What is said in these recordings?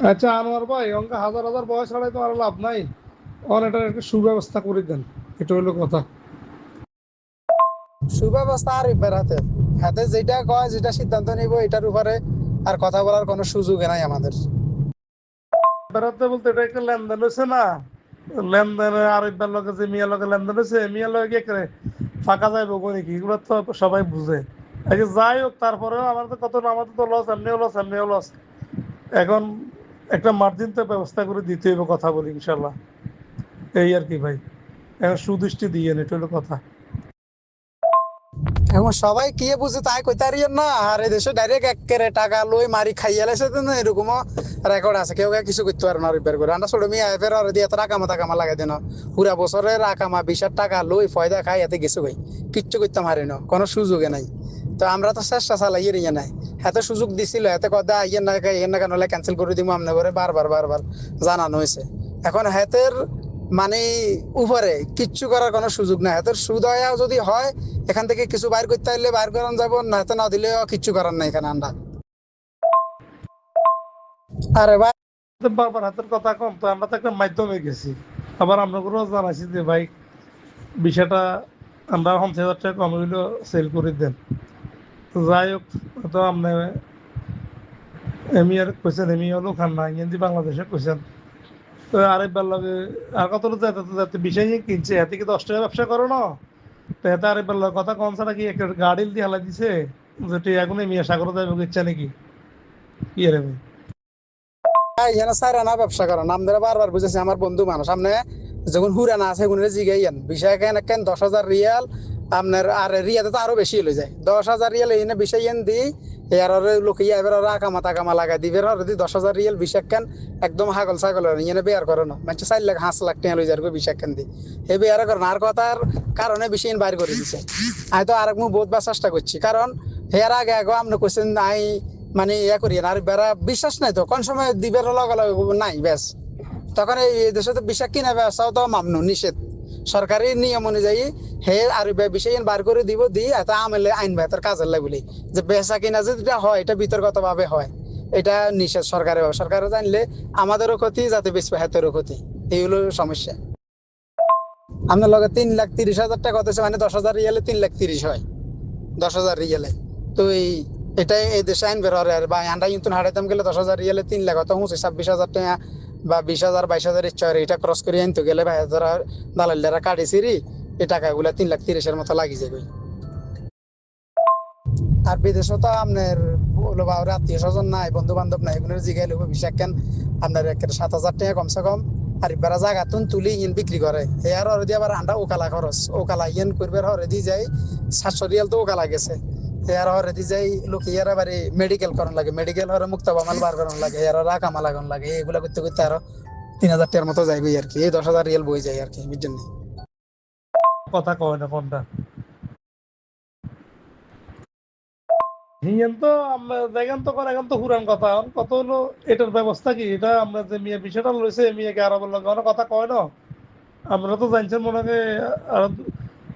আচ্ছা আনোয়ার ভাই, অঙ্ক হাজার হাজার বয়স ছাড়াই তো আর লাভ নাই। এটার একটা সুব্যবস্থা করে দেন, এটা হইলো কথা। সুব্যবস্থা আর ইব্বার হাতে, হাতে যেটা কয় যেটা সিদ্ধান্ত নিব এটার উপরে আর কথা বলার কোনো সুযোগ নাই আমাদের। বেড়াতে বলতে এটা একটা লেনদেন হয়েছে না, লেনদেনে আরেকবার লগে যে মিয়া লগে লেনদেন হয়েছে, মিয়া লগে কি করে ফাঁকা যাইব নাকি, এগুলো তো সবাই বুঝে। আগে যাই হোক, তারপরেও আমাদের কত না, আমাদের তো লস, এমনিও লস, এমনিও লস। এখন একটা মার্জিন তো ব্যবস্থা করে দিতে হইব, কথা বলি ইনশাল্লাহ। এই আর কি ভাই, এখন সুদৃষ্টি দিয়ে এটা হলো কথা। এখন সবাই কি বুঝে তাই কইতে পারিয়েন না, আর এই দেশে ডাইরেক্ট একেবারে টাকা লই মারি খাইয়া লাইছে তো না, এরকমও রেকর্ড আছে। কেউ কেউ কিছু করতে পারে না রিপেয়ার করে। আমরা ছোট মেয়ে ফের আর দিয়ে টাকামা টাকামা লাগাই দেন, পুরা বছরের আকামা 20,000 টাকা লই ফয়দা খাই এতে কিছু ভাই কিচ্ছু করতে পারি না, কোনো সুযোগে নাই। তো আমরা তো চেষ্টা চালাই ইয়ে নাই। হাতে সুযোগ দিছিল, হাতে কথা ইয়ে না কেন ক্যান্সেল করে দিব আমনে করে বারবার বারবার জানানো হয়েছে। এখন হাতের মানে উপরে কিচ্ছু করার কোনো সুযোগ নাই। হাতের সুদ হয় যদি হয় এখান থেকে কিছু বাইর করতে হলে বাইর করান যাবো, না তো না দিলেও কিচ্ছু করার নাই এখানে আমরা। আরে ভাই, তো বারবার হাতের কথা কম তো, আমরা তো একটা মাধ্যমে গেছি। আবার আপনাকেও জানাইছি যে ভাই, বিষয়টা আমরা 50,000 টাকা কম হইলেও সেল করে দেন। তো যাই হোক, তো আপনি এমিয়ার কইছেন, এমি হলো খান না ইংরেজি বাংলাদেশে কইছেন। তো আরেকবার লাগে আর কত যাতে যাতে বিষয় নিয়ে কিনছে, এতে কি 10 টাকা ব্যবসা করো না। তো এতে আরেকবার কথা কম ছাড়া কি একটা গাড়ি দিয়ে হালা দিছে, যেটি এখন এমিয়া সাগর যাবে ইচ্ছা নাকি, কি রে ভাই। এখানে স্যার আনা ব্যবসা করেন আমাদের বারবার বুঝেছি, আমার বন্ধু মানুষ সামনে যখন হুরানা আছে গুণের জিগাইয়েন বিষয় কেন কেন 10,000 রিয়াল আপনার, আর রিয়াতে তো আরো বেশি হয়ে যায়। 10,000 রিয়াল এনে বিষয় দিই এর লোক ইয়া এবার ওরা আকামা টাকামা লাগাই দিবে আর যদি 10,000 রিয়াল বিষয় কেন একদম হাগল ছাগল এনে বেয়ার করে না, মানে 4 লাখ 5 লাখ টাকা লই যার বিষয় কেন দিই এ বেয়ার করেন। আর কথার কারণে বিষয় বাইর করে দিছে। আমি তো আর মুখ বহুত বার চেষ্টা করছি, কারণ হেয়ার আগে আগে আপনি কোশ্চেন নাই মানে ইয়া করি আর বেড়া বিশ্বাস নাই তো কোন সময় দিবের লগে লগে নাই ব্যাস। তখন এই দেশে তো বিশ্বাস কিনা ব্যবসাও তো মামনু নিষেধ সরকারি নিয়ম অনুযায়ী। হে আর বিষয় বার করে দিব দি এত আমেলে আইন বেতার কাজের লাগে বলি যে বেচা কিনা যেটা হয় এটা বিতর্কত ভাবে হয়, এটা নিষেধ সরকারের। সরকারে জানলে আমাদেরও ক্ষতি, যাতে বেশি হাতেরও ক্ষতি। এই হলো সমস্যা। আপনার লগে 3,30,000 টাকা হতেছে মানে 10,000 রিয়ালে 3,30,000 হয়। 10,000 রিয়ালে তো এটাই এই দেশে আইন বের হরে। আর বা আন্ডা কিন্তু হারাইতাম গেলে 10,000 রিয়ালে 3 লাখ অত হুঁচি 26,000 টাকা বা 20,000 22,000 ইচ্ছা হয়। এটা ক্রস করে আনতে গেলে ভাই ধরা দালাল দ্বারা কাটি সিরি এই টাকাগুলা 3,30,000 মতো লাগি যাবে। আর বিদেশে তো আপনার বলো বা আত্মীয় স্বজন নাই, বন্ধু বান্ধব নাই, এগুলোর জিগাই লোক বিষয় কেন আপনার 7,000 টাকা কমসে কম। আর এবার জায়গা তুন তুলি ইন বিক্রি করে এ আর হরে দিয়ে আবার আন্ডা ওকালা খরচ ওকালা ইয়েন করবে হরে দিয়ে যাই 700 রিয়াল তো ওকালা গেছে। এর হরে দিয়ে যাই লোক ইয়ার আবার মেডিকেল করার লাগে, মেডিকেল হরে মুক্ত বামাল বার করার লাগে, এর রাকামা লাগান লাগে, এগুলা করতে করতে আরো 3,000 টাকার মতো যাইবে আর কি। এই 10,000 রিয়াল বই যায় আর কি বুঝছেন। কথা কয় না কোনটা হিয়েন তো আমরা দেখেন তো করে, এখন তো পুরান কথা, এখন কত হলো এটার ব্যবস্থা কি, এটা আমরা যে মিয়া বিষয়টা লইছে মিয়াকে আরো বললাম কোনো কথা কয় না। আমরা তো জানছেন মনে হয় আর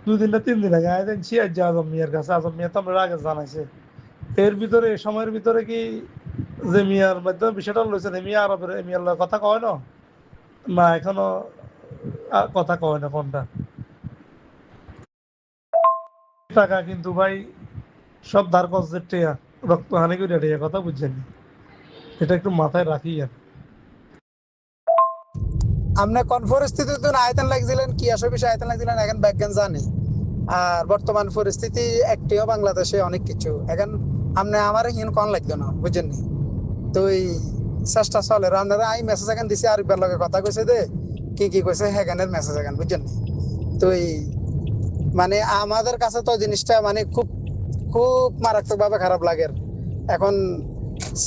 2 দিন না 3 দিন আগে আয় জানছি আজ আজম মিয়ার কাছে, আজম মিয়া তো আমরা আগে জানাইছে। এর ভিতরে এই সময়ের ভিতরে কি যে মিয়ার মাধ্যমে বিষয়টা লইছেন, মিয়া আরো মিয়ার লগে কথা কয় না, না এখনো কথা কয় না কোনটা। টাকা কিন্তু ভাই সব ধার কষ্টের টেয়া, রক্ত হানি করে টেয়া, কথা বুঝছেন, এটা একটু মাথায় রাখি আর। আপনি কোন পরিস্থিতিতে আয়তন লাগছিলেন কি আসলে বিষয় আয়তন লাগছিলেন এখন ব্যাজ্ঞান জানি। আর বর্তমান পরিস্থিতি একটিও বাংলাদেশে অনেক কিছু এখন আপনি আমার ইন কোন লাগতো না বুঝছেন নি। তো এই চেষ্টা চলে আপনারা আমি মেসেজ এখন দিছি আরেকবার লগে কথা কইছে দে কি কি কইছে হেগানের মেসেজ এখন বুঝছেন নি। তো এই মানে আমাদের কাছে তো জিনিসটা মানে খুব খুব মারাত্মক ভাবে খারাপ লাগে। এখন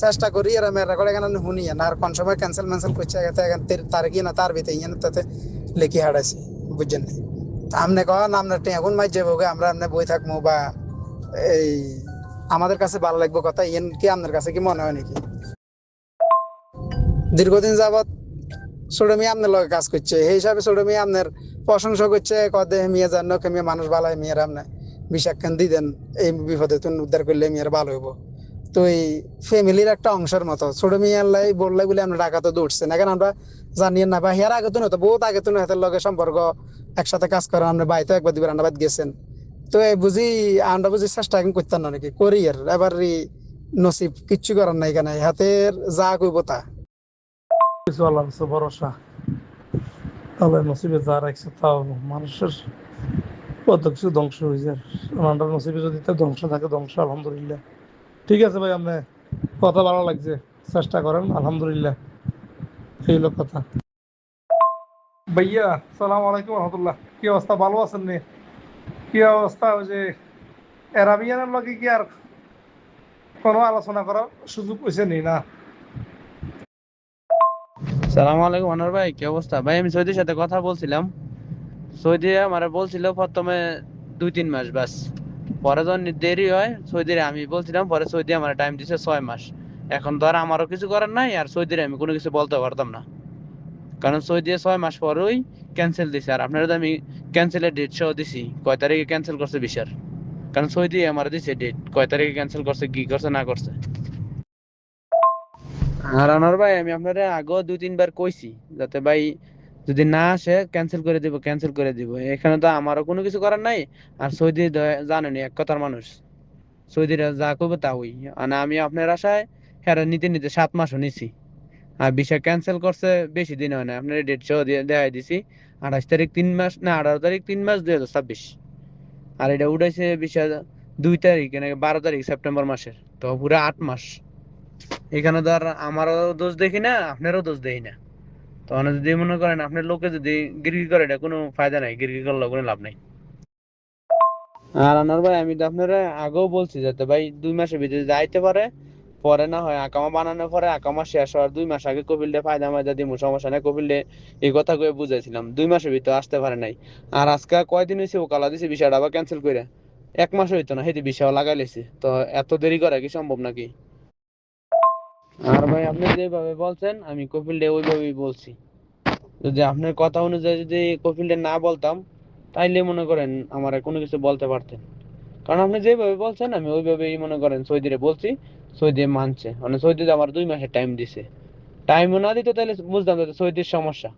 চেষ্টা করি আর আমি রেকর্ড এখানে শুনি না আর কোন সময় ক্যান্সেল ম্যান্সেল করছে এখন তার কি না তার ভিতরে ইয়ান তাতে লেখি হারাইছি বুঝছেন না। আমনে কন আপনার এখন মাই যাবো আমরা এমনি বই থাকবো বা এই আমাদের কাছে ভালো লাগবে কথা ইয়েন কি আপনার কাছে কি মনে হয় নাকি? দীর্ঘদিন যাবত ছোট মেয়ে আপনার লগে কাজ করছে সেই হিসাবে ছোট মেয়ে আপনার প্রশংসা করছে কদে মেয়ে জানো কে মেয়ে মানুষ ভালো হয় মেয়ের আপনার বিষাক্কান দি দেন এই বিপদে তুমি উদ্ধার করলে মেয়ের ভালো হইব। তো এই ফ্যামিলির একটা অংশের মতো ছোট মিয়াল্লাই বললে বলে আমরা ঢাকা তো দৌড়ছেন এখন আমরা জানি না বা হেয়ার আগে তো নয় বহুত আগে তো হাতের লগে সম্পর্ক একসাথে কাজ করেন আমরা বাইতে একবার দুবার আমরা বাইত গেছেন তো এই বুঝি আমরা বুঝি চেষ্টা এখন করতাম না নাকি করি আর এবার নসিব কিচ্ছু করার নাই কেন হাতের যা কইব তা কিছু আল্লাহ কাছে ভরসা, আল্লাহ নসিবে যা রাখছে তাও মানুষের কত কিছু ধ্বংস হয়ে যায়। আমার নসিবে যদি তার ধ্বংস থাকে ধ্বংস, আলহামদুলিল্লাহ। ঠিক আছে ভাই, আপনি কথা ভালো লাগছে, চেষ্টা করেন, আলহামদুলিল্লাহ। এই হলো কথা। ভাইয়া সালাম আলাইকুম রহমতুল্লাহ, কি অবস্থা, ভালো আছেন নি? কি অবস্থা? ওই যে অ্যারাবিয়ানের লগে কি আর কোনো আলোচনা করার সুযোগ হয়েছে নি না? সালাম আলাইকুম আনোয়ার ভাই, কি অবস্থা ভাই? আমি সৌদির সাথে কথা বলছিলাম। সৌদি আমারে বলছিল প্রথমে 2-3 মাস বাস, পরে যখন দেরি হয় সৌদির আমি বলছিলাম, পরে সৌদি আমার টাইম দিছে 6 মাস। এখন তো আর আমারও কিছু করার নাই, আর সৌদির আমি কোনো কিছু বলতে পারতাম না, কারণ সৌদি 6 মাস পরেই ক্যান্সেল দিছে। আর আপনারা তো আমি ক্যান্সেলের ডেট সহ দিছি, কয় তারিখে ক্যান্সেল করছে বিশার, কারণ সৌদি আমার দিছে ডেট কয় তারিখে ক্যান্সেল করছে, কি করছে না করছে। আর আনোয়ার ভাই আমি আপনারা আগেও 2-3 বার কইছি, যাতে ভাই যদি না আসে ক্যান্সেল করে দিব, ক্যান্সেল করে দিব। এখানে তো আমারও কোনো কিছু করার নাই। আর সৌদি জানেনি এক কথার মানুষ, সৌদিরা যা করবো তা ওই। মানে আমি আপনার আশায় হ্যাঁ নিতে নিতে 7 মাসও নিছি, আর বিষয় ক্যান্সেল করছে বেশি দিন হয় না। আপনার ডেট সহ দিয়ে দেখাই দিছি, 28 তারিখ 3 মাস না 18 তারিখ 3 মাস 2026। আর এটা উঠাইছে বিষয় 2 তারিখ নাকি 12 তারিখ সেপ্টেম্বর মাসের, তো পুরো 8 মাস। এখানে তো আর আমারও দোষ দেখি না, আপনারও দোষ দেখি না। তখন যদি মনে করেন আপনার লোকে যদি গিরগি করে, এটা কোনো ফায়দা নাই, গিরগি করলে কোনো লাভ নাই। আর আনার ভাই আমি তো আপনারা আগেও বলছি যাতে ভাই 2 মাসের ভিতরে যাইতে পারে, পরে না হয় আকামা বানানোর পরে আকামা শেষ হওয়ার 2 মাস আগে কপিলটা ফায়দা মায়দা দিব, সমস্যা নাই। কপিলটা এই কথা কয়ে বুঝাইছিলাম, 2 মাসের ভিতরে আসতে পারে নাই। আর আজকে কয়দিন হয়েছে ও কালা দিছে বিষয়টা আবার ক্যান্সেল করে, 1 মাস হইতো না হেঁটে বিষয় লাগাই লেছে, তো এত দেরি করা কি সম্ভব নাকি? আর ভাই আপনি যেভাবে বলছেন আমি কপিলটা ওইভাবেই বলছি। যদি আপনার কথা অনুযায়ী যদি কপিলটা না বলতাম, তাইলে মনে করেন আমার কোনো কিছু বলতে পারতেন। কারণ আপনি যেভাবে বলছেন আমি ওইভাবেই মনে করেন সৌদিরে বলছি, সৌদি মানছে। মানে সৌদিতে আমার 2 মাসের টাইম দিছে, টাইমও না দিত তাহলে বুঝতাম যে সৌদির সমস্যা।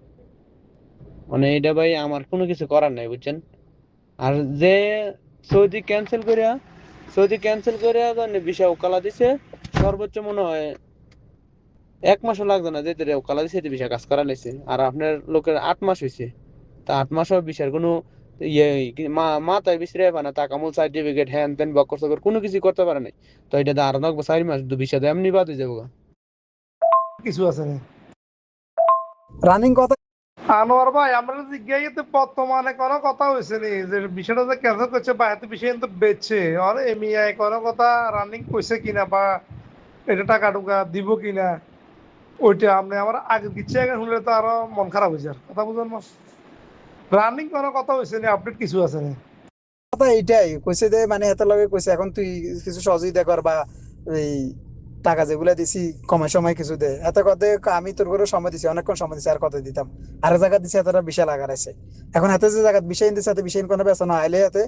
মানে এটা ভাই আমার কোনো কিছু করার নাই, বুঝছেন? আর যে সৌদি ক্যান্সেল করিয়া সৌদি ক্যান্সেল করিয়া বিষয় ওকালা দিছে, সর্বোচ্চ মনে হয় 1 মাসও লাগতো না, যেতে ওকালা দিছে এতে বিষয় কাজ করা লাইছে। আর আপনার লোকের 8 মাস হয়েছে, তা 8 মাসও বিষয়ের কোনো ইয়ে মাথায় বিশ্রে পায় না, টাকা মূল সার্টিফিকেট হ্যান ত্যান বকর সকর কোনো কিছু করতে পারে নাই। তো এটা তো আরো 4 মাস বিষয় তো এমনি বাদ হয়ে যাবো গা। কিছু আছে না? রানিং কথা আনোয়ার ভাই, আমরা জিজ্ঞাসা বর্তমানে কোনো কথা হয়েছে নি যে বিষয়টা যে ক্যান্সেল করছে বা এত বিষয় কিন্তু বেচছে, আর এমিআই কোনো কথা রানিং কইছে কিনা, বা এটা টাকা টুকা দিব কিনা, ওইটা আপনি আমার আগে দিচ্ছে আগে শুনলে তো আরো মন খারাপ হয়ে যায়। কথা বুঝলেন না? রানিং কোনো কথা হয়েছে নি, আপডেট কিছু আছে না? কথা এইটাই কইছে যে মানে হাতের লগে কইছে এখন তুই কিছু সহযোগিতা কর বা এই টাকা যেগুলা দিছি কমে সময় কিছু দে এত কথা আমি তোর করে সময় দিছি অনেকক্ষণ সময় দিছি আর কত দিতাম আর জায়গা দিছি এতটা বিশাল আগার আছে এখন হাতে যে জায়গা বিষয় দিছে হাতে বিষয় কোনো বেচা না আইলে হাতে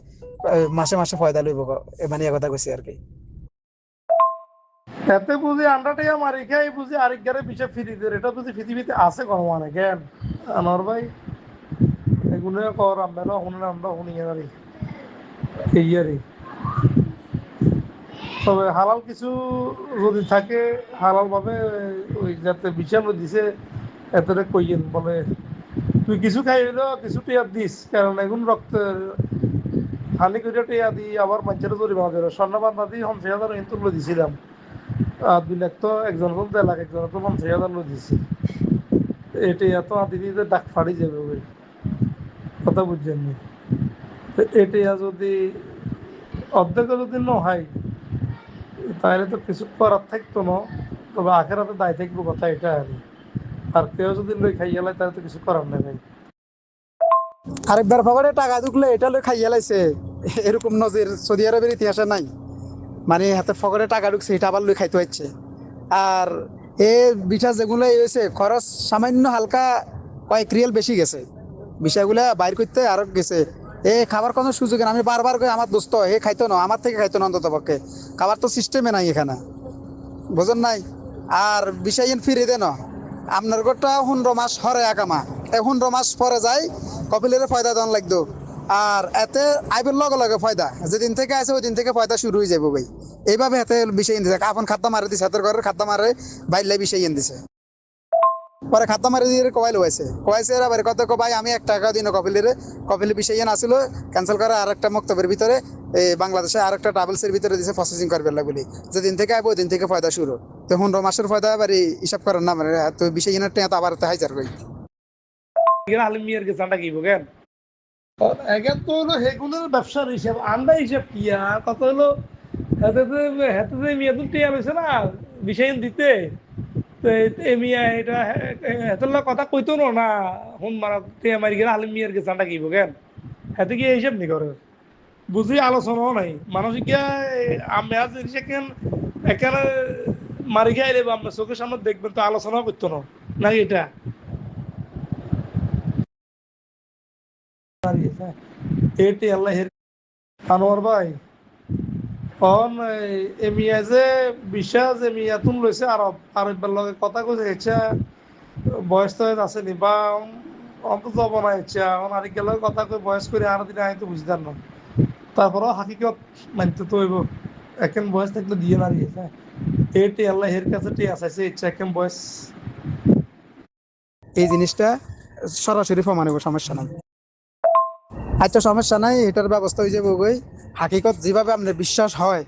মাসে মাসে ফয়দা লইব মানে এ কথা কইছি আর কি এতে বুঝি আন্ডারটাই মারি খাই বুঝি আরেক গারে বিষয় ফিরি দিয়ে, এটা বুঝি পৃথিবীতে আছে কোনো মানে জ্ঞান? আনোয়ার ভাই এগুলো কর, আমরা শুনে আমরা শুনিয়ে পারি এই আরে। তবে হালাল কিছু যদি থাকে হালাল ভাবে, ওই যাতে বিচার দিছে এত কইয়েন বলে তুই কিছু খাই হইলো কিছু টিয়া দিস, কারণ এখন রক্তের হানি করে টিয়া দিই আবার মানুষের জরিমানা দিল। স্বর্ণবাদ না দিয়ে 50,000 কিন্তু লো দিছিলাম, আর 2 লাখ তো একজন হল 1.5 লাখ, একজন তো 50,000 লো দিছি। এটা এত দিদি ডাক ফাড়ি যাবে ওই কথা বুঝছেন নি? এটা যদি অর্ধেক যদি ন হয় তাহলে তো কিছু করার থাকতো না। তবে আখেরাতে দায় থাকবো, কথা এটা আর। আর কেউ যদি লই খাই গেলে তাহলে তো কিছু করার নেই ভাই। আরেকবার পকেটে টাকা ঢুকলে এটা লই খাইয়া লাইছে এরকম নজির সৌদি আরবের ইতিহাসে নাই মানে হাতে পকেটে টাকা ঢুকছে এটা আবার লই খাইতে হচ্ছে আর এ বিষয় যেগুলো হয়েছে খরচ সামান্য হালকা কয়েক রিয়েল বেশি গেছে বিষয়গুলা বাইর করতে আরো গেছে এ খাবার কোনো সুযোগ নেই আমি বারবার করে আমার দোস্ত এ খাইতো না আমার থেকে খাইতো না অন্তত পক্ষে খাবার তো সিস্টেমে নাই এখানে বুঝুন নাই। আর বিষয় ফিরে দেন আপনার গোটা 15 মাস হরে একামা, 15 মাস পরে যাই কপিলের ফয়দা দেওয়ান লাগতো। আর এতে আইবের লগে লগে ফয়দা যেদিন থেকে আছে ওই দিন থেকে ফয়দা শুরু হয়ে যাবো ভাই। এইভাবে হাতে বিষয় দিছে, আপন খাদ্য মারে দিছে, হাতের ঘরের খাদ্য মারে বাইরে বিষয় দিছে। পরে খাদ্য মারি দিয়ে কয়েছে এবার কত ভাই আমি 1 টাকা দিন কপিলের বিষয় আসছিল ক্যান্সেল করে আর একটা মক্তবের ভিতরে বাংলাদেশে আর একটা ট্রাভেলসের ভিতরে দিছে প্রসেসিং করবে বলি। যেদিন থেকে আইবো ওই দিন থেকে ফয়দা শুরু। তো 15 মাসের ফয়দা এবার হিসাব করেন না মানে তো বিষয় তো আবার হাইজার করি হালিম মিয়ার গেছানটা কি বলেন এখন তো হলো হেগুনের ব্যবসার হিসাব আন্ডা হিসাব কি আর কত হলো হাতে হাতে মিয়া তো টিয়া রয়েছে না বিষয় দিতে তো এ মিয়া এটা হাতের কথা কইতো না হুন মারা টিয়া মারি গেলে হালিম মিয়ার গেছানটা কি বলেন হাতে কি হিসাব নি করে বুঝি আলোচনাও নাই মানুষ গিয়া আমি আজ কেন এখানে মারি গিয়ে আইলে আপনার চোখের সামনে দেখবেন তো আলোচনাও করতো না নাকি এটা এটি আল্লাহ আনোয়ার ভাই অন এমিয়া যে বিশ্বাস যে মিয়াতুন লইছে আরবের লগে কথা কইছে ইচ্ছা বয়স তো আছে নি বা অন্ত যাব না ইচ্ছা অন আরেকের লগে কথা কই বয়স করে আর দিন আইতো বুঝতাম না তারপরেও হাকিকত মানতে তো হইব এখন বয়স থাকলে দিয়ে না দিয়েছে এটি আল্লাহ এর কাছে টি আসাইছে ইচ্ছা এখন বয়স এই জিনিসটা সরাসরি প্রমাণ হইব, সমস্যা নাই। আচ্ছা সমস্যা নাই, এটার ব্যবস্থা হয়ে যাবে ওই হাকিকত যেভাবে আপনার বিশ্বাস হয়।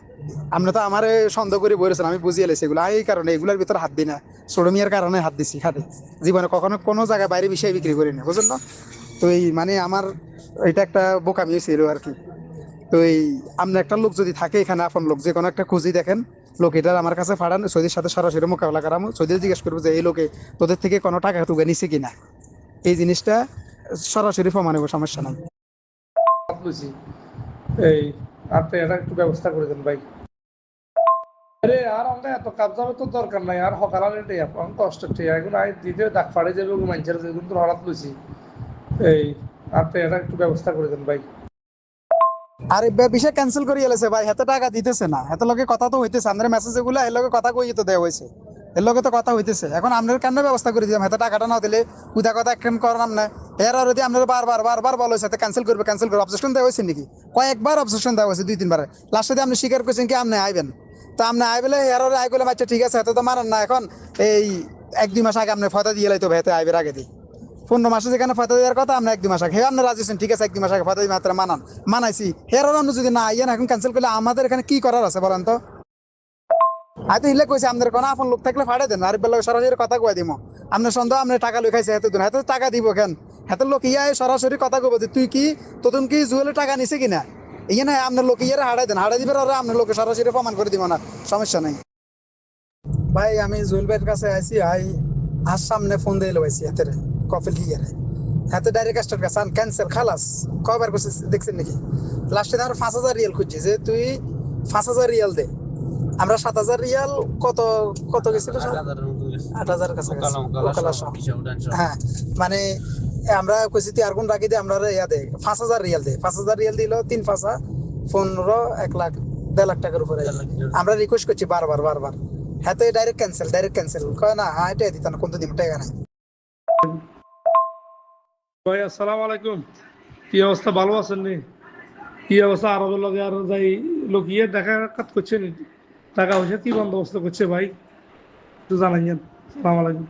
আপনি তো আমার সন্দেহ করে বলেছেন, আমি বুঝিয়ে এলেছি এগুলো এই কারণে এগুলোর ভিতরে হাত দিই না, সোডমিয়ার কারণে হাত দিছি খাতে জীবনে কখনো কোনো জায়গায় বাইরে বিষয় বিক্রি করি না, বুঝলেন না। তো এই মানে আমার এটা একটা বোকামি ছিল আর কি। তো এই আপনার একটা লোক যদি থাকে এখানে আপন লোক যে কোনো একটা খুঁজি দেখেন লোক এটার আমার কাছে ফাড়ান সৌদির সাথে সরাসরি মোকাবেলা করাম, সৌদি জিজ্ঞেস করবো যে এই লোকে তোদের থেকে কোনো টাকা টুকে নিছে কিনা, এই জিনিসটা সরাসরি প্রমাণ হবো, সমস্যা নাই। বুঝি এই আপনি এটা একটু ব্যবস্থা করে দেন ভাই আরে আর আমরা এত কাজ যাবে তো দরকার নাই আর সকালে এটাই এখন কষ্ট ঠিক এখন আই দিতে দাগ ফাড়ে যাবে মানুষের যেদিন তো হঠাৎ লুচি এই আপনি এটা একটু ব্যবস্থা করে দেন ভাই আর বিষয় ক্যান্সেল করে এলেছে ভাই, হাতে টাকা দিতেছে না, হাতে লগে কথা তো হইতেছে, আমাদের মেসেজ এগুলো এর লগে কথা কই তো দেওয়া হয়েছে, এর লগে তো কথা হইতেছে। এখন আপনার কেন ব্যবস্থা করে দিলাম, হাতে টাকাটা না দিলে উদা কথা একখান করাম না। এর আর যদি আপনার বারবার বলা হয়েছে ক্যান্সেল করবে অবজেকশন দেওয়া হয়েছে নাকি, কয়েকবার অবজেকশন দেওয়া হয়েছে 2-3 বার, লাস্টে দিয়ে আপনি স্বীকার করছেন কি আপনি আইবেন। তো আপনি আইবেলে এর আই করলাম আচ্ছা ঠিক আছে হাতে তো মারান না, এখন এই 1-2 মাস আগে আপনি ফয়দা দিয়ে লাইতো ভাই হাতে আইবের আগে দিই 15 মাসে যেখানে ফয়দা দেওয়ার কথা আপনি 1-2 মাস আগে হে আপনি রাজি আছেন, ঠিক আছে 1-2 মাস আগে ফয়দা দিয়ে মাত্রা মানাইছি হের আপনি যদি না আইয়েন এখন ক্যান্সেল করলে আমাদের এখানে কি করার আছে বলেন তো। হয়তো হিলে কইছে আপনার কোনো আপন লোক থাকলে ফাড়ে দেন, আর বেলা সরাসরি কথা কয়ে দিব আপনার সন্দেহ আপনি টাকা লই খাইছে হেতে দিন, হেতে টাকা দিব কেন, হেতের লোক ইয়া সরাসরি কথা কব যে তুই কি তোতন কি জুয়েলে টাকা নিছে কিনা, ইয়ে না আপনার লোক ইয়ারে হারাই দেন, হারাই দিবে আর আপনার লোকে সরাসরি প্রমাণ করে দিব না, সমস্যা নাই। ভাই আমি জুয়েল ভাইয়ের কাছে আইছি, আর সামনে ফোন দিয়ে লইছি হাতের কফিল গিয়ারে হাতে ডাইরেক্ট কাস্টমার কাছে ক্যান্সেল খালাস কয়বার করছে দেখছেন নাকি, লাস্টে আমার 5,000 রিয়াল খুঁজছি যে তুই 5,000 রিয়াল দে, আমরা 7,000 রিয়াল কত কত গেছিল 8,000 কাছাকাছি হ্যাঁ মানে আমরা কইছি তুই আর কোন রাখি দে আমরা ইয়া দে 5,000 রিয়াল দে, 5,000 রিয়াল দিল 3 5 15 1 লাখ 1.5 লাখ টাকার উপরে আমরা রিকোয়েস্ট করছি বারবার হ্যাঁ তো ডাইরেক্ট ক্যান্সেল কয় না এটা দিত না কোন দিন টাকা নাই। ভাই আসসালামু আলাইকুম কি অবস্থা ভালো আছেন নি কি অবস্থা আরবের লগে আর যাই লোক ইয়ে দেখা কাজ করছে নি টাকা পয়সা কি বন্দোবস্ত করছে ভাই একটু জানাইয়েন সালাম আলাইকুম